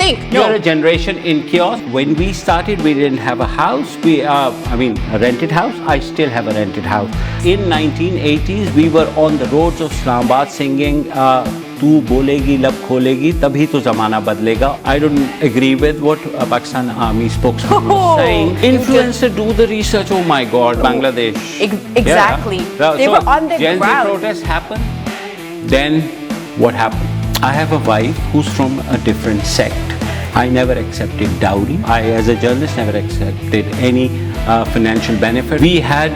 think. You're a generation in chaos. When we started, we didn't have a house. A rented house. I still have a rented house. In 1980s, we were on the roads of Islamabad singing, "Tu bolegi, lab kholegi, tabhi to zamana badlega." I don't agree with what Pakistan Army spokesman was saying. Influencer, do the research. Oh my God, Bangladesh. Exactly. Yeah. They were on the Gen Z ground. protests happened. Then what happened? I have a wife who's from a different sect. I never accepted dowry. I, as a journalist, never accepted any financial benefit. We had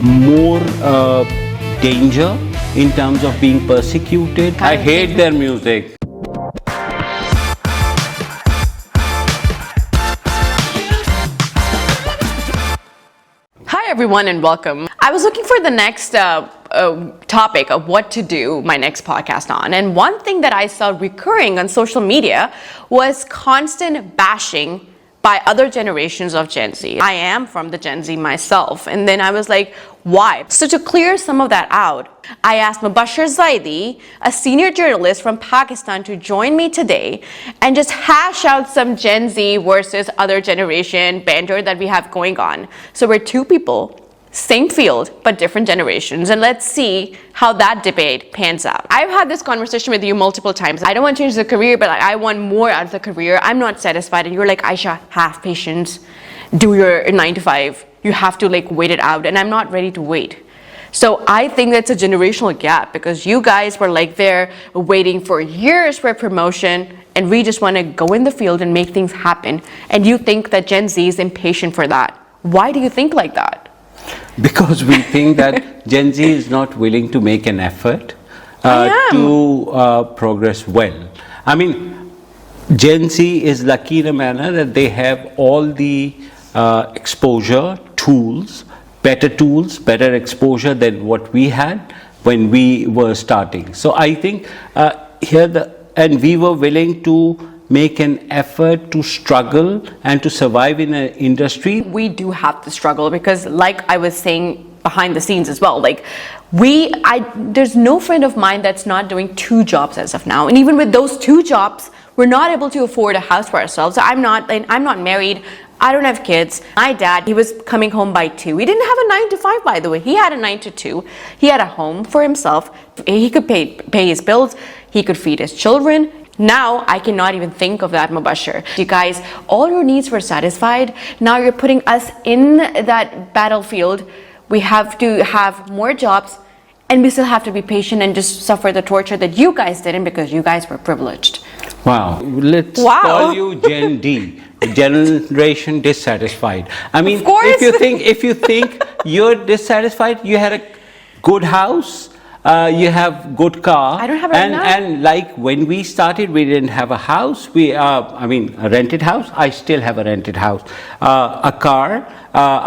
more danger in terms of being persecuted. I hate their music. Hi everyone and welcome. I was looking for the next topic of what to do my next podcast on, and one thing that I saw recurring on social media was constant bashing by other generations of Gen Z. I am from the Gen Z myself, and then I was like, why? So to clear some of that out, I asked Mubashir Zaidi, a senior journalist from Pakistan, to join me today and just hash out some Gen Z versus other generation banter that we have going on. So we're two people, same field, but different generations. And let's see how that debate pans out. I've had this conversation with you multiple times. I don't want to change the career, but I want more out of the career. I'm not satisfied. And you're like, Aisha, have patience. Do your 9 to 5. You have to wait it out. And I'm not ready to wait. So I think that's a generational gap, because you guys were there waiting for years for a promotion, and we just want to go in the field and make things happen. And you think that Gen Z is impatient for that. Why do you think like that? Because we think that Gen Z is not willing to make an effort to progress well. I mean, Gen Z is lucky in a manner that they have all the exposure, tools, better exposure than what we had when we were starting. So I think and we were willing to make an effort to struggle and to survive in an industry. We do have to struggle because, like I was saying behind the scenes as well, there's no friend of mine that's not doing 2 jobs as of now. And even with those 2 jobs, we're not able to afford a house for ourselves. I'm not married. I don't have kids. My dad, he was coming home by 2. He didn't have a 9 to 5, by the way. He had a 9 to 2. He had a home for himself. He could pay his bills. He could feed his children. Now, I cannot even think of that, Mubashir. You guys, all your needs were satisfied. Now you're putting us in that battlefield. We have to have more jobs, and we still have to be patient and just suffer the torture that you guys didn't, because you guys were privileged. Wow. Let's call you Gen D, generation dissatisfied. I mean, if you think you're dissatisfied, you had a good house. You have good car. I don't have it right now. And like when we started, we didn't have a house. A rented house. I still have a rented house. A car.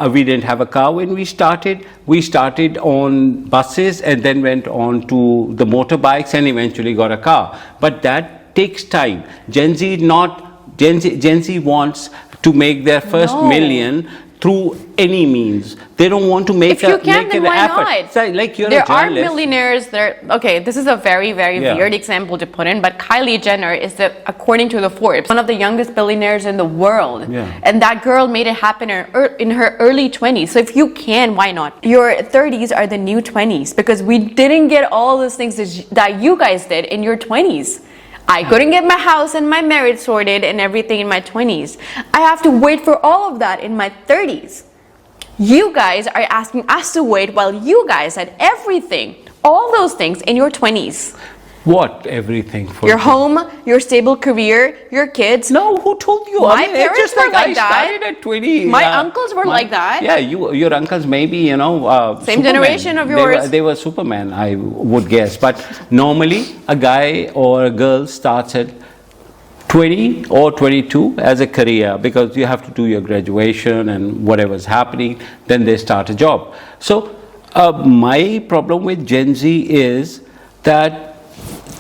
We didn't have a car when we started. We started on buses and then went on to the motorbikes and eventually got a car. But that takes time. Gen Z wants to make their first million through any means. They don't want to make an effort. So, there are millionaires there. Okay, this is a very, very weird example to put in, but Kylie Jenner is, according to the Forbes, one of the youngest billionaires in the world. Yeah. And that girl made it happen in her early 20s. So if you can, why not? Your 30s are the new 20s, because we didn't get all those things that you guys did in your 20s. I couldn't get my house and my marriage sorted and everything in my 20s. I have to wait for all of that in my 30s. You guys are asking us to wait while you guys had everything, all those things in your 20s. What everything for your home, your stable career, your kids? No, who told you? My parents were like that. I started at 20. My uncles were like that. Yeah, your uncles maybe, same Superman. Generation of yours. They were Superman, I would guess. But normally, a guy or a girl starts at 20 or 22 as a career, because you have to do your graduation and whatever's happening, then they start a job. So my problem with Gen Z is that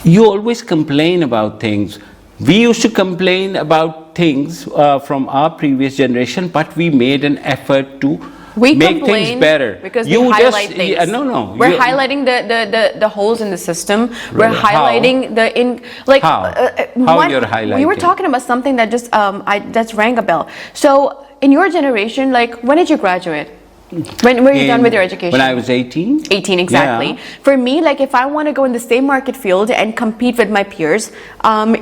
you always complain about things. We used to complain about things from our previous generation, but we made an effort to We make complain things better. because You we highlight just, things. yeah, no. We're highlighting the holes in the system. We're Really? How? highlighting the in like How? How you're highlighting? We were talking about something that just that's rang a bell. So in your generation, like when did you graduate? When were you done with your education? When I was 18. 18, exactly. Yeah. For me, like if I want to go in the same market field and compete with my peers,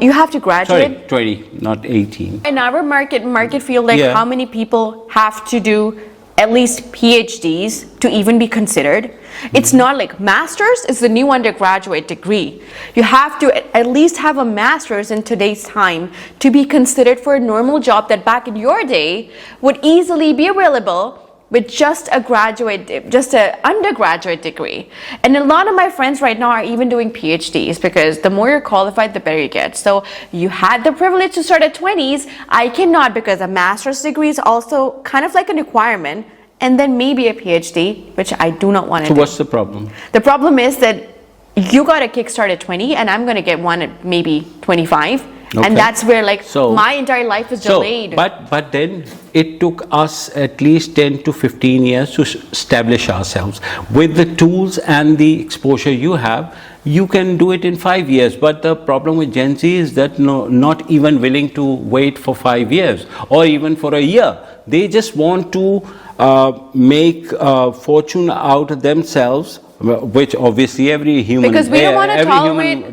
you have to graduate. Sorry, 20, not 18. In our market field, like Yeah. how many people have to do at least PhDs to even be considered? It's not like master's is the new undergraduate degree. You have to at least have a master's in today's time to be considered for a normal job that back in your day would easily be available with just an undergraduate degree. And a lot of my friends right now are even doing PhDs because the more you're qualified, the better you get. So you had the privilege to start at 20s. I cannot because a master's degree is also kind of like a requirement. And then maybe a PhD, which I do not want to do. So what's the problem? The problem is that you got a kickstart at 20 and I'm going to get one at maybe 25. Okay. And that's where like my entire life is delayed. But then it took us at least 10 to 15 years to establish ourselves. With the tools and the exposure you have, you can do it in 5 years. But the problem with Gen Z is that not even willing to wait for 5 years or even for a year. They just want to make fortune out of themselves, which obviously every human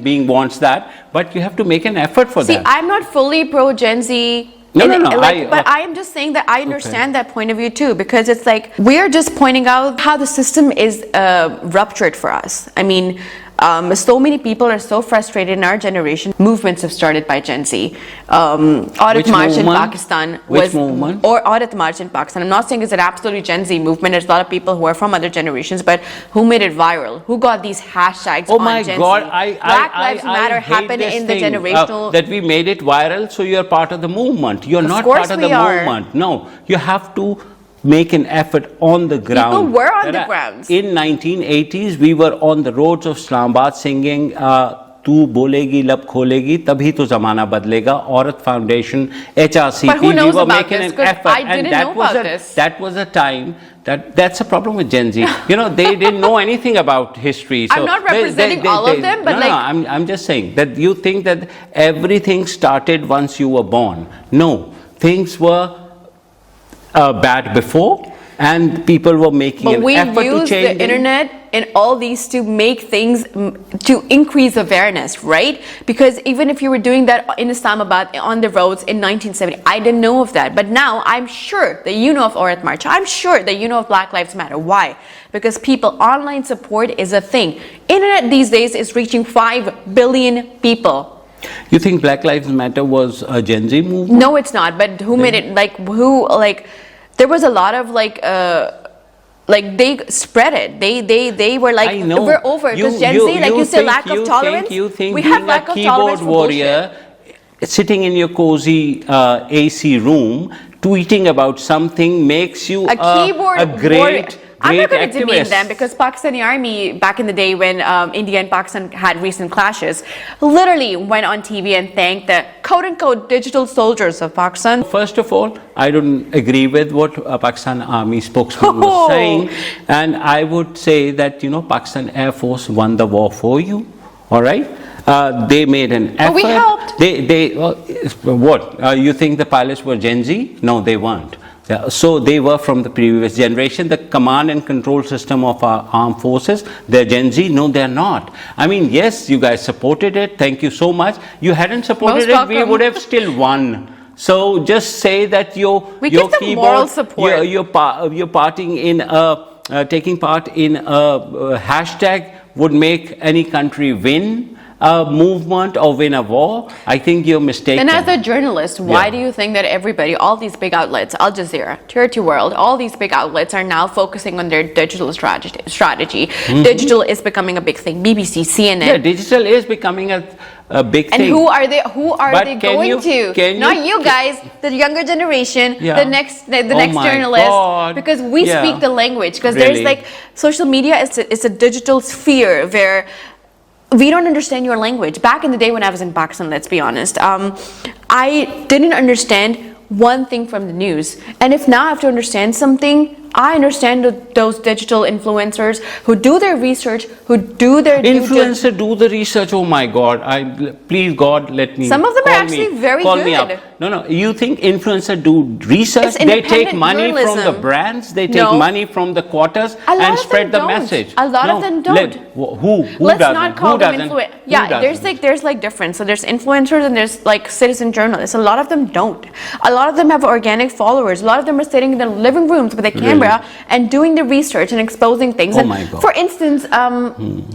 being wants that, but you have to make an effort for that. See, I'm not fully pro Gen Z. No. But I am just saying that I understand that point of view too, because it's like we're just pointing out how the system is ruptured for us. I mean, so many people are so frustrated in our generation. Movements have started by Gen Z. Audit March in Pakistan was... Which movement? Or Audit March in Pakistan. I'm not saying it's an absolutely Gen Z movement. There's a lot of people who are from other generations, but who made it viral? Who got these hashtags on Gen Z? Oh my God, Black Lives Matter happened in the generational... that we made it viral, so you're part of the movement. You're not part of the movement. No, you have to make an effort on the ground. People were on the grounds. In 1980s, we were on the roads of Islamabad singing "Tu bolegi lab kholegi, tabhi to zamana badlega." Aurat Foundation, HRCP. But who knows we were about making this? an effort, I didn't know about this. That was a time. That's a problem with Gen Z. You know, they didn't know anything about history. So I'm not representing all of them, but I'm just saying that you think that everything started once you were born. No, things were bad before, and people were making an effort to change. But we use the internet and all these to make things, to increase awareness, right? Because even if you were doing that in Islamabad on the roads in 1970, I didn't know of that. But now I'm sure that you know of Aurat March. I'm sure that you know of Black Lives Matter. Why? Because online support is a thing. Internet these days is reaching 5 billion people. You think Black Lives Matter was a Gen Z movement? No, it's not. But who made it? There was a lot of they spread it. They were like, we're over. Because Gen Z, like you say, lack of tolerance. You think we being have lack a of keyboard warrior, sitting in your cozy AC room, tweeting about something makes you a great warrior. I'm not going to demean them because Pakistani army back in the day when India and Pakistan had recent clashes literally went on TV and thanked the quote-unquote digital soldiers of Pakistan. First of all, I don't agree with what Pakistan army spokesman was saying, and I would say that Pakistan Air Force won the war for you. All right. They made an effort. But we helped. What? You think the pilots were Gen Z? No, they weren't. So they were from the previous generation. The command and control system of our armed forces, they're Gen Z. No, they're not. I mean, yes, you guys supported it. Thank you so much. You hadn't supported it, we would have still won. So just say that your keyboard, moral support. You're parting in taking part in a hashtag would make any country win a movement or win a war. I think you're mistaken. And as a journalist, why do you think that everybody, all these big outlets, Al Jazeera, Tier 2 World, all these big outlets are now focusing on their digital strategy? Mm-hmm. Digital is becoming a big thing. BBC, CNN. Yeah, digital is becoming a big thing. And who are they going to? Not you guys, the younger generation, the next journalist. God. Because we speak the language. Because there's like social media is a digital sphere where we don't understand your language. Back in the day when I was in Pakistan, let's be honest, I didn't understand one thing from the news. And if now I have to understand something, I understand those digital influencers who do their research, who do their influencer do the research. Oh my God! Please God, let me. Some of them are actually very call good. Me up. No. You think influencer do research? It's They take independent money from the journalism. brands. They take money from the quarters and spread the message. A lot of them don't. Who Let's doesn't? not call Who them doesn't? influencers. Who Yeah, doesn't? there's like difference. So there's influencers and there's like citizen journalists. A lot of them don't. A lot of them have organic followers. A lot of them are sitting in their living rooms with a camera and doing the research and exposing things. Oh and my God. For instance,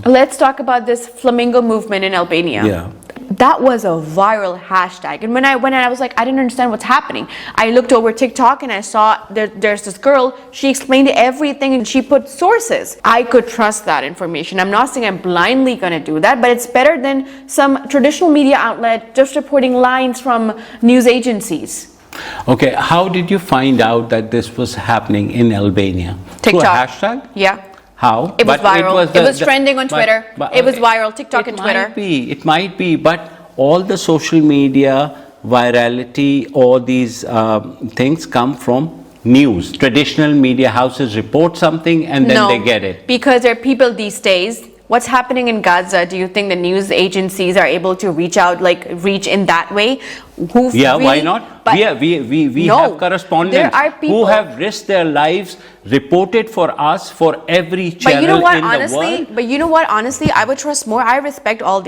let's talk about this flamingo movement in Albania. Yeah. That was a viral hashtag, and when I was like, I didn't understand what's happening. I looked over TikTok and I saw there's this girl. She explained everything and she put sources. I could trust that information. I'm not saying I'm blindly going to do that, but it's better than some traditional media outlet just reporting lines from news agencies. Okay, how did you find out that this was happening in Albania? TikTok. Through a hashtag? Yeah. How? It was viral. It was trending on Twitter. It was viral. TikTok and Twitter. It might be, but all the social media virality, all these things come from news. Traditional media houses report something and then they get it. Because there are people these days. What's happening in Gaza? Do you think the news agencies are able to reach in that way? Why not? We have correspondents who have risked their lives, reported for us for every channel in the world. But you know what? Honestly, I would trust more. I respect all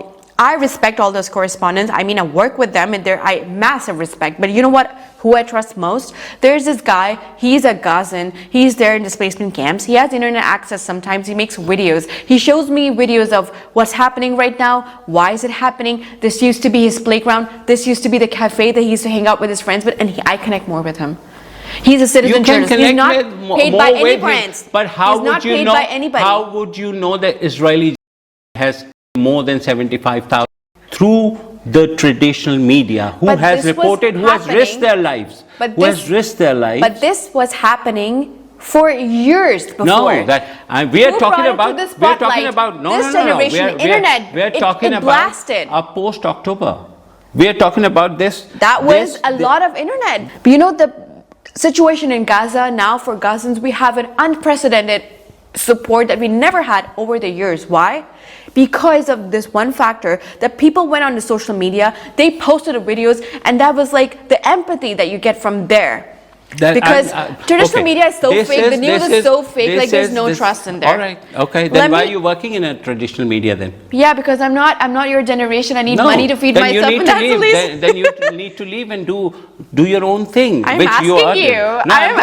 those correspondents. I mean, I work with them and I massive respect. But you know what? Who I trust most? There's this guy. He's a Gazan. He's there in displacement camps. He has internet access sometimes. He makes videos. He shows me videos of what's happening right now. Why is it happening? This used to be his playground. This used to be the cafe that he used to hang out with his friends with. And I connect more with him. He's a citizen journalist. He's not paid by any brands. But how would you know? How would you know that Israeli has more than 75,000 through the traditional media who has reported, who has risked their lives, But this was happening for years before. No, we are talking about this generation. Internet. We are talking about a post-October. We are talking about this. That was a lot of internet. But you know the situation in Gaza now for Gazans, we have an unprecedented support that we never had over the years. Why? Because of this one factor that people went on to social media, they posted the videos, and that was like the empathy that you get from there. Because traditional media is so fake, the news is so fake, like there's no trust in there. All right, okay, then why are you working in a traditional media then? Yeah, because I'm not your generation. I need money to feed myself, and that's the least. Then you need to leave and do your own thing. I'm which asking you are you. I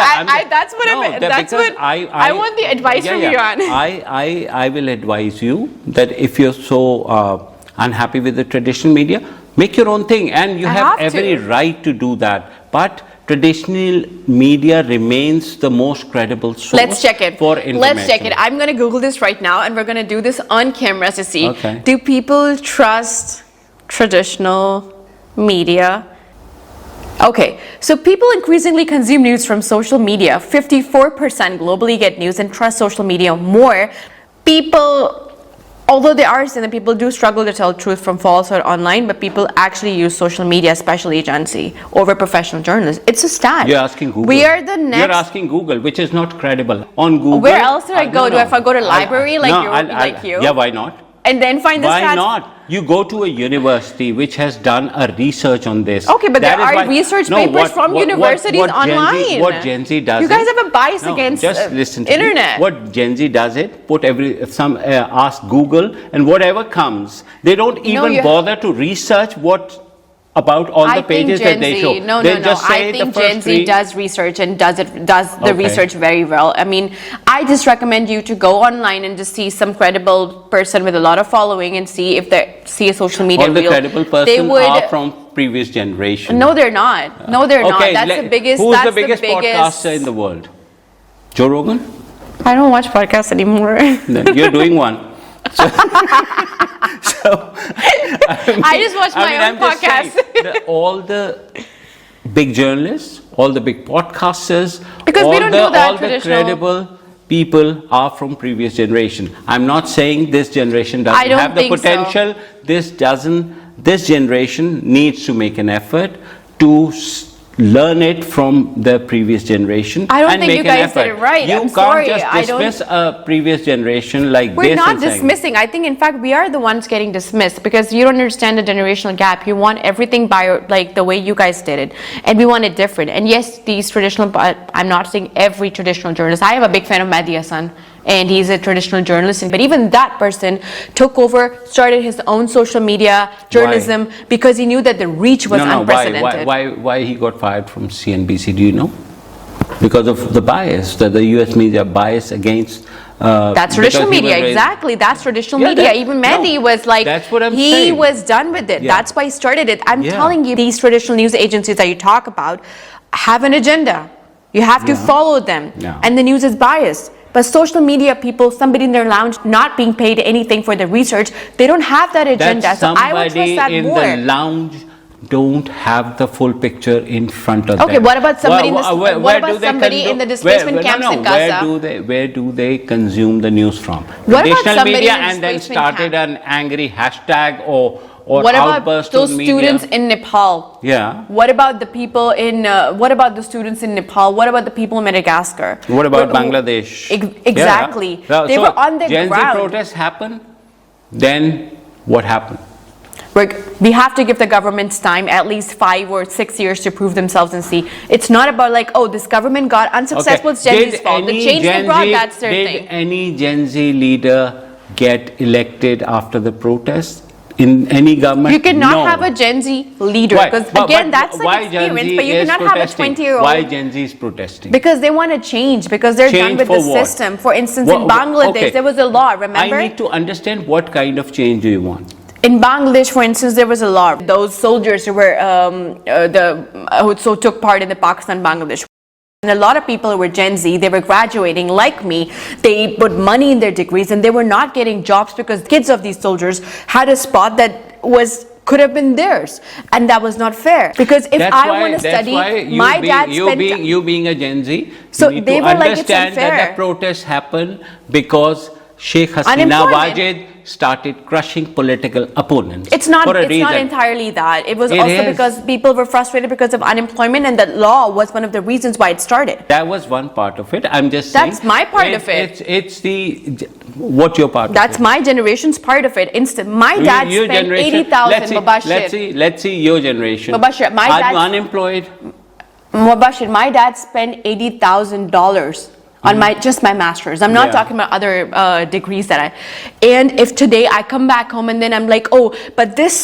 want the advice from you on. I will advise you that if you're so unhappy with the traditional media, make your own thing, and you have every right to do that. But traditional media remains the most credible source for information. Let's check it. I'm going to Google this right now, and we're going to do this on camera to see. Okay. Do people trust traditional media? Okay, so people increasingly consume news from social media. 54% globally get news and trust social media more. Although there are some people do struggle to tell truth from falsehood online, but people actually use social media, especially agency, over professional journalists. It's a stat. You're asking Google. We are the next. You're asking Google, which is not credible. On Google. Where else did I go? Do I go to a library like you? Yeah, why not? And then find the stats. Why not? You go to a university which has done a research on this. Okay, but there are research papers from universities online. What Gen Z does? You guys have a bias against just listen to internet. Me. What Gen Z does it? Ask Google, and whatever comes, they don't even bother to research about all the pages that they show. I think Gen Z does research and does the research very well. I mean, I just recommend you to go online and just see some credible person with a lot of following and see if they see a social media all the credible person are from previous generation. No, they're not. No, they're not. That's the biggest. Who's the biggest podcaster in the world? Joe Rogan? I don't watch podcasts anymore. You're doing one. I just watch my own podcast. All the big journalists, all the big podcasters, because we don't do that all the credible people are from previous generation. I'm not saying this generation doesn't have the potential. So. This generation needs to make an effort to learn it from the previous generation. I don't and think make you an guys effort. did it right. You I'm can't sorry. just dismiss a previous generation like We're this. not and saying- dismissing. I think, in fact, we are the ones getting dismissed because you don't understand the generational gap. You want everything by like the way you guys did it, and we want it different. And yes, these traditional. But I'm not saying every traditional journalist. I am a big fan of Mehdi Hassan, and he's a traditional journalist. But even that person took over, started his own social media journalism because he knew that the reach was unprecedented. Why he got fired from CNBC? Do you know? Because of the bias that the U.S. media bias against. That's traditional media, exactly. That's traditional media. Even Mehdi was like, that's what I'm he saying. was done with it. Yeah. That's why he started it. I'm telling you, these traditional news agencies that you talk about have an agenda. You have to follow them. Yeah. And the news is biased. But social media people, somebody in their lounge not being paid anything for the research, they don't have that agenda. That So I would trust that in more. the lounge don't have the full picture in front of them. Okay, what about somebody in the displacement camps in Gaza? Where do they consume the news from? What about Traditional somebody media in and then displacement started camp? an angry hashtag or What about outburst those on media. students in Nepal? Yeah. What about the people in? What about the students in Nepal? What about the people in Madagascar? What about Bangladesh? Exactly. Yeah. They were on the Gen Z ground. protests happen. Then what happened? We have to give the governments time, at least 5 or 6 years, to prove themselves and see. It's not about like, oh, this government got unsuccessful, it's Gen Z's fault. The change they brought, that's their thing. Did any Gen Z leader get elected after the protests? In any government? You cannot No. have a Gen Z leader because again, that's like experience. But you cannot have a 20-year-old. Why Gen Z is protesting? Because they want to change. Because they're done with the system. For instance, in Bangladesh, there was a law. Remember? I need to understand what kind of change do you want. In Bangladesh, for instance, there was a law. Those soldiers who were who took part in the Pakistan-Bangladesh. And a lot of people who were Gen Z, they were graduating like me. They put money in their degrees and they were not getting jobs because kids of these soldiers had a spot that could have been theirs, and that was not fair. Because if I want to study, my dad spent. You being a Gen Z, so you need they to were like, it's understand unfair. that the protests happened because Sheikh Hasina Wajid started crushing political opponents. It's not. For a It's reason. not entirely that. It was It also is. because people were frustrated because of unemployment, and that law was one of the reasons why it started. That was one part of it. I'm just saying. That's my part of it. It's the what your part. That's of it? my generation's part of it. My dad Your spent generation- 80,000. Mubashir. Let's see your generation. Mubashir, my Are dad. you unemployed? Mubashir, my dad spent $80,000 on my master's. I'm not talking about other degrees and if today I come back home and then I'm like, oh, but this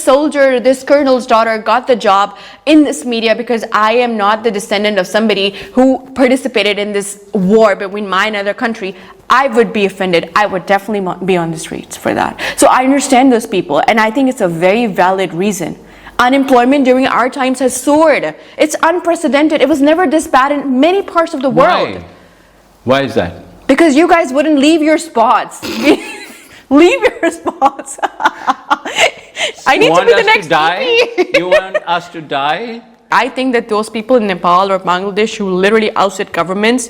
soldier, this colonel's daughter got the job in this media because I am not the descendant of somebody who participated in this war between my and another country, I would be offended. I would definitely be on the streets for that. So I understand those people, and I think it's a very valid reason. Unemployment during our times has soared. It's unprecedented. It was never this bad in many parts of the world. Why is that? Because you guys wouldn't leave your spots. Leave your spots. I need to be the next VP. You want us to die? I think that those people in Nepal or Bangladesh who literally ousted governments,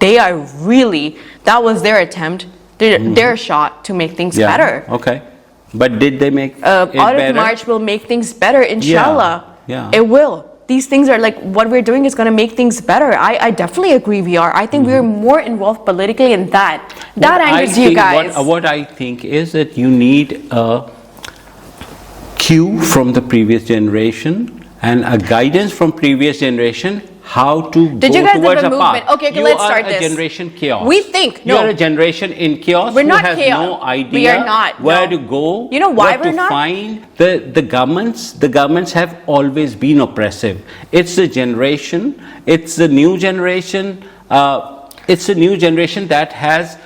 that was their attempt, their shot to make things better. Okay. But did they make it Out better? of March will make things better, inshallah. Yeah. It will. These things are like, what we're doing is going to make things better. I definitely agree we are. I think we're more involved politically in that. That angers you guys. What I think is that you need a cue from the previous generation and a guidance from previous generation how to Did go you guys towards have a movement? path. Okay, let's start this. You are a generation chaos. We think, no. You are a generation in chaos We're who not has chaos. no idea We are not, where no. to go. You know why where we're to not? find the governments. The governments have always been oppressive. It's the generation. It's the new generation. It's the new generation that has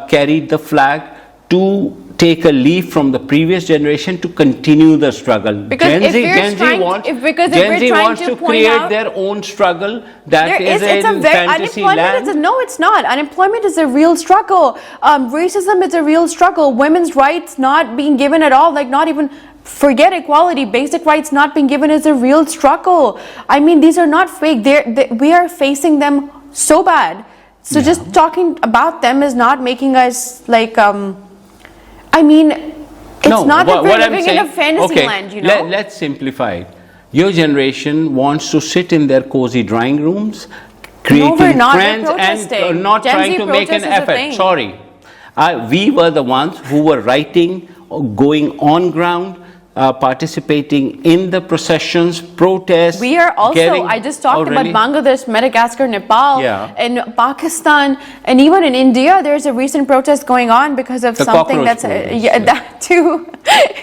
carried the flag to take a leaf from the previous generation to continue the struggle. Because Gen Z wants to create their own struggle that is in fantasy land. No, it's not. Unemployment is a real struggle. Racism is a real struggle. Women's rights not being given at all, like not even, forget equality, basic rights not being given is a real struggle. I mean, these are not fake. We are facing them so bad. So just talking about them is not making us like, I mean, it's not that we're living in a fantasy land, you know? Let's simplify it. Your generation wants to sit in their cozy drawing rooms, No, creating we're not. We're friends and protesting. not Gen trying Z to make an protest is a effort. thing. Sorry. We were the ones who were writing, going on ground, participating in the processions, protests. We are also, I just talked about really? Bangladesh, Madagascar, Nepal, Yeah. and Pakistan, and even in India, there's a recent protest going on because of The something cockroach that's, protest, yeah, that too.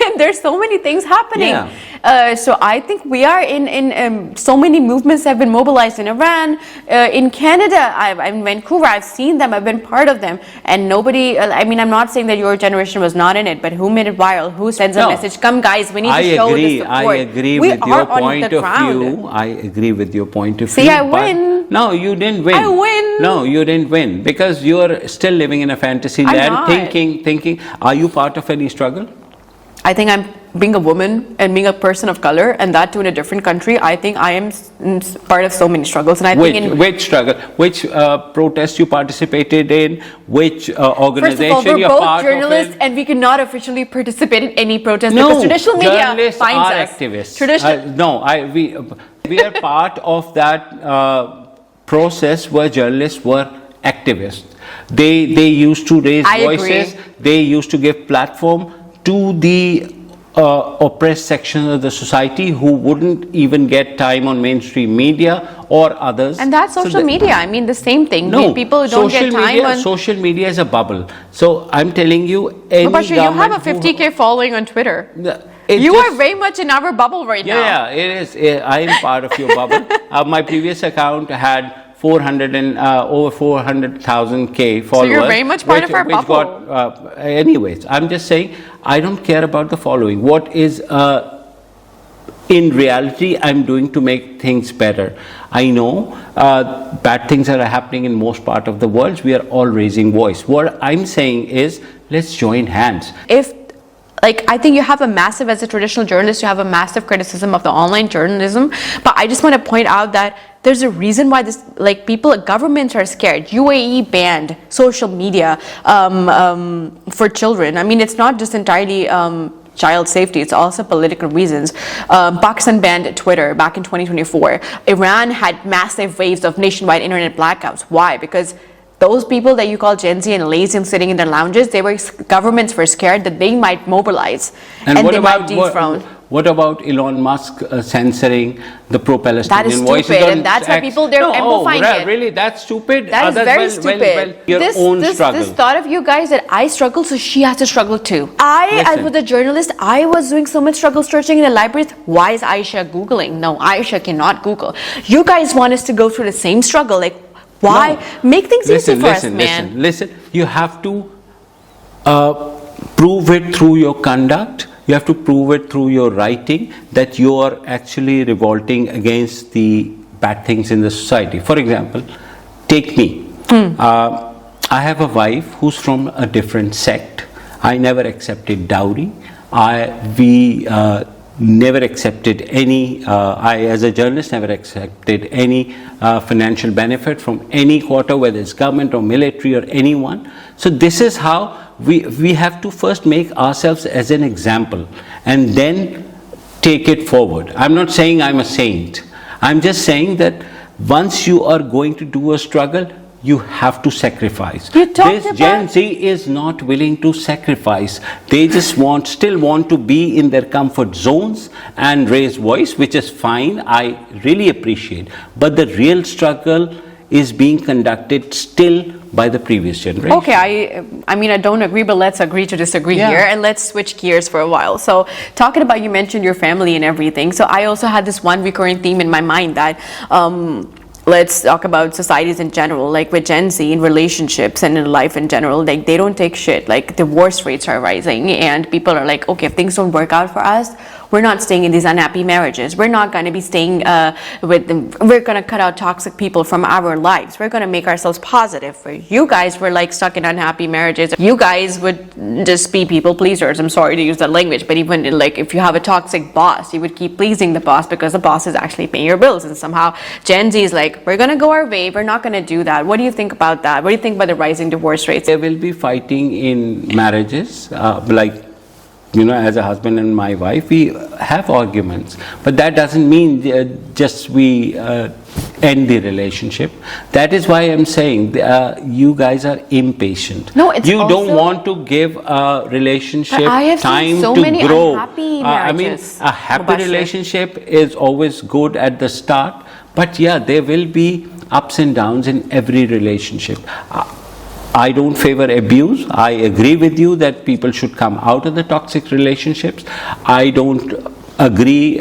And there's so many things happening. Yeah. So I think we are in so many movements have been mobilized in Iran, in Canada, I'm in Vancouver, I've seen them, I've been part of them, and nobody, I mean, I'm not saying that your generation was not in it, but who made it viral? Who sends a No. message? Come guys, we need to show the support. I agree We with your are on point the of ground. view. I agree with your point of See, view. I but- win. No, you didn't win. I win. No, you didn't win because you're still living in a fantasy I'm land, not. thinking. Are you part of any struggle? I think I'm being a woman and being a person of color, and that too in a different country. I think I am part of so many struggles, and I think in Which struggle? Which protest you participated in? Which first of all, organization we're you're both part journalists, of? and we cannot officially participate in any protest No, because traditional media journalists finds are us. activists. Traditional. We are part of that process where journalists were activists. They used to raise I voices. agree. They used to give platform to the oppressed sections of the society who wouldn't even get time on mainstream media or others. And that's So social the- media. I mean, the same thing. No, People don't get time media, on. social media is a bubble. So I'm telling you, any Mubashir, you have a government who- 50K following on Twitter. It You just- are very much in our bubble right now. Yeah, it is. I am part of your bubble. My previous account had 400 and over 400,000 K followers. you're very much part of our bubble. Anyways, I'm just saying I don't care about the following. What is in reality I'm doing to make things better? I know bad things are happening in most part of the world. We are all raising voice. What I'm saying is let's join hands. I think you have a massive, as a traditional journalist, you have a massive criticism of the online journalism. But I just want to point out that there's a reason why this, governments are scared. UAE banned social media for children. I mean, it's not just entirely child safety, it's also political reasons. Pakistan banned Twitter back in 2024. Iran had massive waves of nationwide internet blackouts. Why? Because those people that you call Gen Z and lazy and sitting in their lounges, governments were scared that they might mobilize and what they about, might dethrone. What about Elon Musk censoring the pro-Palestinian That is voices? stupid, and that's why people, they're amplifying it. Really, that's stupid? That is very stupid. Your own struggle. This thought of you guys that I struggle, so she has to struggle too. As Listen. was a journalist, I was doing so much struggle searching in the libraries. Why is Aisha Googling? No, Aisha cannot Google. You guys want us to go through the same struggle. Why? No. Make things easy for us, man. Listen. You have to prove it through your conduct. You have to prove it through your writing that you are actually revolting against the bad things in the society. For example, take me. I have a wife who's from a different sect. I never accepted dowry. We never accepted any, I as a journalist never accepted any financial benefit from any quarter, whether it's government or military or anyone. So this is how we have to first make ourselves as an example and then take it forward. I'm not saying I'm a saint. I'm just saying that once you are going to do a struggle, you have to sacrifice. This Gen Z is not willing to sacrifice. They just still want to be in their comfort zones and raise voice, which is fine. I really appreciate. But the real struggle is being conducted still by the previous generation. Okay, I mean, I don't agree, but let's agree to disagree here, and let's switch gears for a while. So, talking about, you mentioned your family and everything. So, I also had this one recurring theme in my mind that let's talk about societies in general, with Gen Z in relationships and in life in general. They don't take shit. Divorce rates are rising, and people are like, okay, if things don't work out for us, we're not staying in these unhappy marriages. We're not going to be staying with them. We're going to cut out toxic people from our lives. We're going to make ourselves positive. You guys were stuck in unhappy marriages. You guys would just be people pleasers. I'm sorry to use that language, but even if you have a toxic boss, you would keep pleasing the boss because the boss is actually paying your bills. And somehow Gen Z is we're going to go our way. We're not going to do that. What do you think about that? What do you think about the rising divorce rates? There will be fighting in marriages, as a husband and my wife, we have arguments, but that doesn't mean just we end the relationship. That is why I'm saying you guys are impatient. No, it's you also, don't want to give a relationship I have time seen so to many grow. unhappy I mean, marriages, a happy Mubashir. relationship is always good at the start, but yeah, there will be ups and downs in every relationship. I don't favor abuse. I agree with you that people should come out of the toxic relationships. I don't agree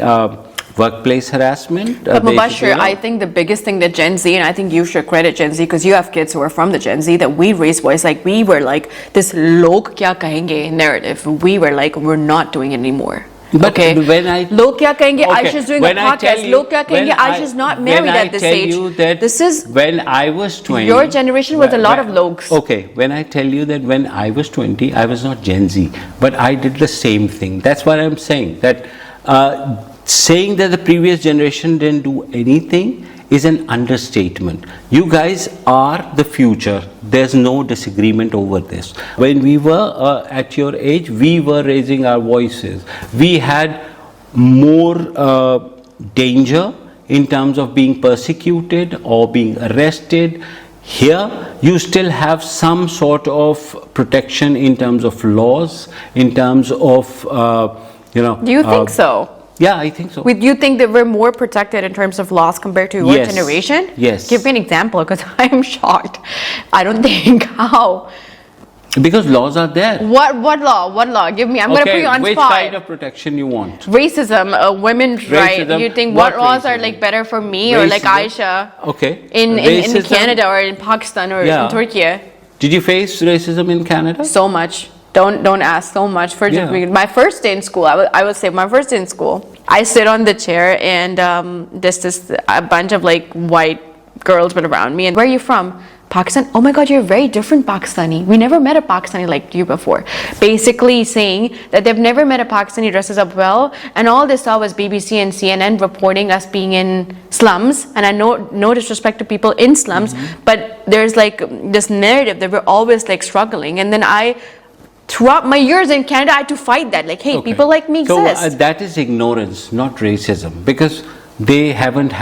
workplace harassment. But Mubashir, I think the biggest thing that Gen Z, and I think you should credit Gen Z because you have kids who are from the Gen Z, that we raised voice, like we were like this log kya kahenge narrative. We were like, we're not doing it anymore. But when I log kya kahenge, Aisha's doing a podcast. Log kya kahenge, Aisha's not married at this age. This is when I was 20. Your generation was a lot of logs. Okay, when I tell you that when I was 20, I was not Gen Z, but I did the same thing. That's what I'm saying. That saying that the previous generation didn't do anything is an understatement. You guys are the future. There's no disagreement over this. When we were at your age, we were raising our voices. We had more danger in terms of being persecuted or being arrested. Here, you still have some sort of protection in terms of laws, in terms of, Do you think so? Yeah, I think so. Do you think that we're more protected in terms of laws compared to your generation? Yes. Give me an example, because I am shocked. I don't think how. Because laws are there. What law? What law? Give me. I'm going to put you on which spot. kind of protection you want? Racism, women's right. You think what laws are like better for me or like Aisha? Okay. In Canada or in Pakistan or in Turkey? Did you face racism in Canada? So much. Don't ask so much. My first day in school, I would say my first day in school, I sit on the chair and this a bunch of like white girls were around me. And where are you from? Pakistan? Oh my God, you're very different Pakistani. We never met a Pakistani like you before. Basically saying that they've never met a Pakistani dresses up well, and all they saw was BBC and CNN reporting us being in slums. And I know no disrespect to people in slums, but there's like this narrative that we're always like struggling. And then throughout my years in Canada, I had to fight that. Like, hey, people like me exist. So that is ignorance, not racism, because they haven't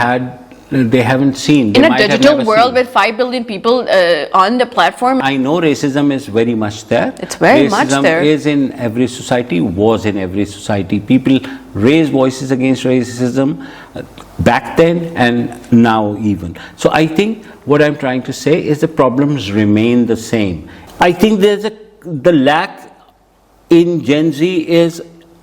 seen. In a digital world with 5 billion people on the platform. I know racism is very much there. It's very much there. Racism is in every society, was in every society. People raise voices against racism back then and now even. So I think what I'm trying to say is the problems remain the same. I think the lack in Gen Z is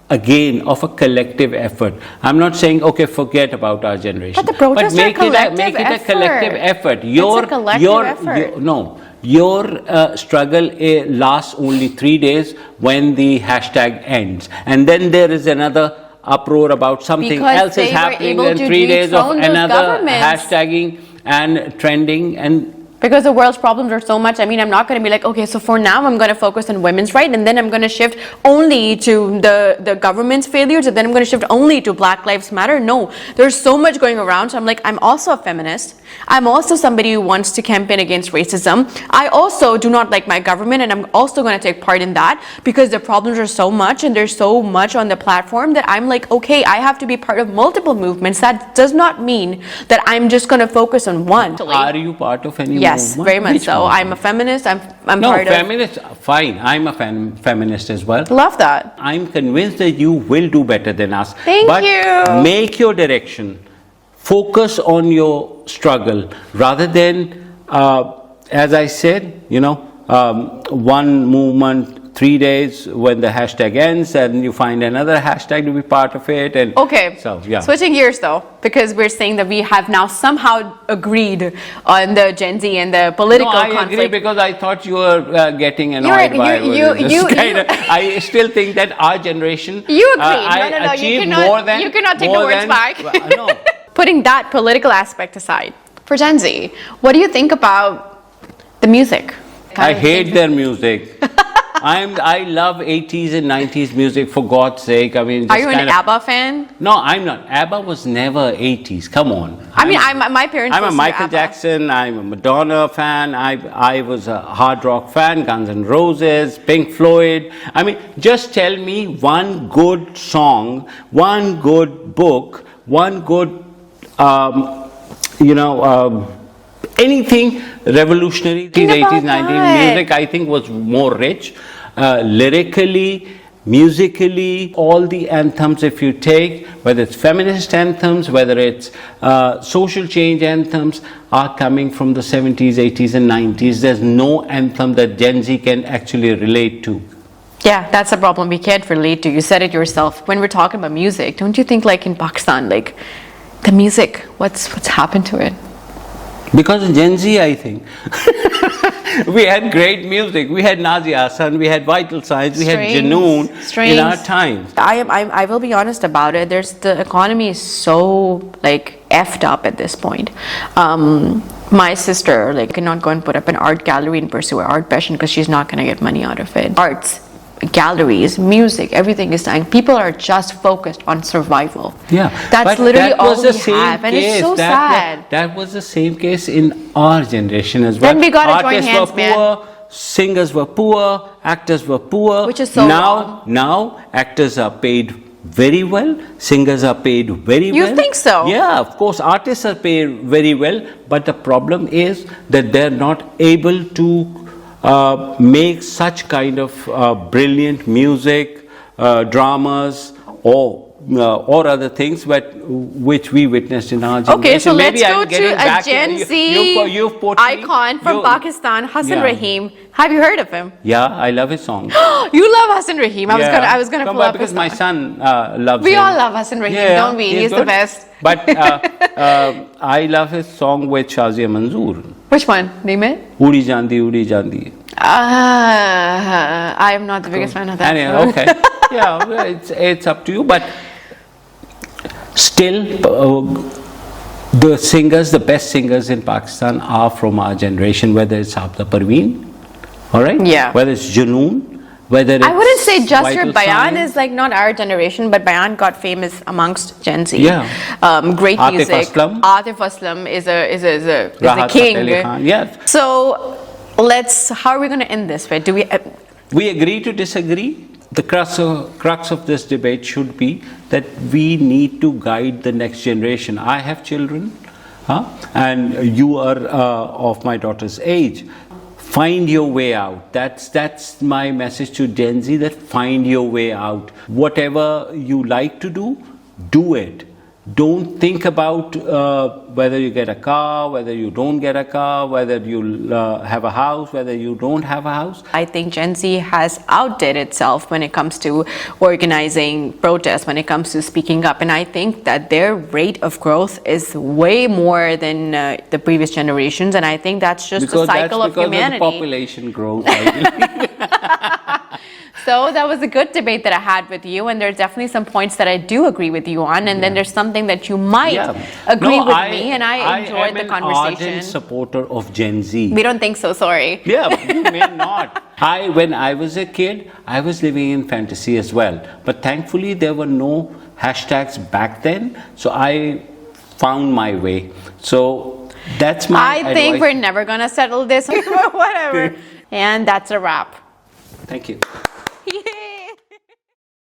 again of a collective effort. I'm not saying okay, forget about our generation, but the protests make are it a collective effort. Your struggle lasts only 3 days when the hashtag ends, and then there is another uproar about something else is happening, and 3 days of another hashtagging and trending and. Because the world's problems are so much. I mean, I'm not going to be like, okay, so for now I'm going to focus on women's rights, and then I'm going to shift only to the government's failures, and then I'm going to shift only to Black Lives Matter. No, there's so much going around. So I'm like, I'm also a feminist. I'm also somebody who wants to campaign against racism. I also do not like my government, and I'm also going to take part in that because the problems are so much and there's so much on the platform that I'm like, okay, I have to be part of multiple movements. That does not mean that I'm just going to focus on one. Are you part of any Yes, movement? very much so. I'm a feminist. I'm part of... No, feminist, fine. I'm a feminist as well. Love that. I'm convinced that you will do better than us. Thank you. But make your direction. Focus on your struggle rather than, as I said, one movement, 3 days when the hashtag ends, and you find another hashtag to be part of it. And okay, so yeah. Switching gears though, because we're saying that we have now somehow agreed on the Gen Z and the political conflict. I agree because I thought you were getting annoyed by it. I still think that our generation you agree. You cannot take the words back. No. Putting that political aspect aside, for Gen Z, what do you think about the music? I hate their music. I love 80s and 90s music, for God's sake. I mean, Are you an ABBA fan? No, I'm not. ABBA was never 80s. Come on. My parents. I'm a listened to Michael ABBA. Jackson. I'm a Madonna fan. I was a hard rock fan. Guns N' Roses, Pink Floyd. I mean, just tell me one good song, one good book, one good, anything revolutionary. The 80s, 90s music, I think, was more rich, lyrically, musically. All the anthems, if you take, whether it's feminist anthems, whether it's social change anthems, are coming from the 70s, 80s and 90s. There's no anthem that Gen Z can actually relate to. Yeah, that's a problem we can't relate to. You said it yourself. When we're talking about music, don't you think, like in Pakistan, like the music, what's happened to it? Because of Gen Z, I think. We had great music. We had Nazia Hassan, we had Vital Signs, we had Janoon in our times. I will be honest about it. The economy is so like effed up at this point. My sister cannot go and put up an art gallery and pursue her art passion because she's not going to get money out of it. Arts, galleries, music, everything is dying. People are just focused on survival. Yeah, that's literally all we have, and it's so sad. That was the same case in our generation as well. Then we got to join hands, Artists were poor, singers were poor, actors were poor. Which is so wrong. Now actors are paid very well, singers are paid very well. You think so? Yeah, of course, artists are paid very well, but the problem is that they're not able to make such kind of brilliant music, dramas, or other things which we witnessed in our generation. Okay, so let's Maybe go to a Gen Z icon from Pakistan, Hassan Rahim. Have you heard of him? Yeah, I love his song. You love Hassan Rahim. I was gonna pull up because his my son loves him. We all love Hassan Rahim, don't we? He's the best. But I love his song with Shazia Manzoor. Which one? Name it? Udi Jandi, Udi Jandi. I am not the biggest fan of that. Anyway, okay. Yeah, it's up to you. But still, the best singers in Pakistan are from our generation, whether it's Hafsa Parveen, all right? Yeah. Whether it's Janoon, whether it's I wouldn't say just your Vital Bayan Signs. is like not our generation, but Bayan got famous amongst Gen Z. Yeah. Great Atif music. Aslam. Atif Aslam is a Rahat king. Fateh Ali Khan, yes. So how are we going to end this? Right? We agree to disagree. The crux of this debate should be that we need to guide the next generation. I have children, and you are of my daughter's age. Find your way out. That's my message to Gen Z, that find your way out. Whatever you like to do it. Don't think about whether you get a car, whether you don't get a car, whether you have a house, whether you don't have a house. I think Gen Z has outdid itself when it comes to organizing protests, when it comes to speaking up. And I think that their rate of growth is way more than the previous generations. And I think that's just the cycle of humanity. Because of the population growth, I believe. So that was a good debate that I had with you, and there's definitely some points that I do agree with you on, and then there's something that you might agree with me, and I enjoyed the conversation. I am an ardent supporter of Gen Z. We don't think so, sorry. Yeah, you may not. When I was a kid, I was living in fantasy as well, but thankfully there were no hashtags back then, so I found my way. So that's my advice. I think we're never gonna settle this, whatever. And that's a wrap. Thank you.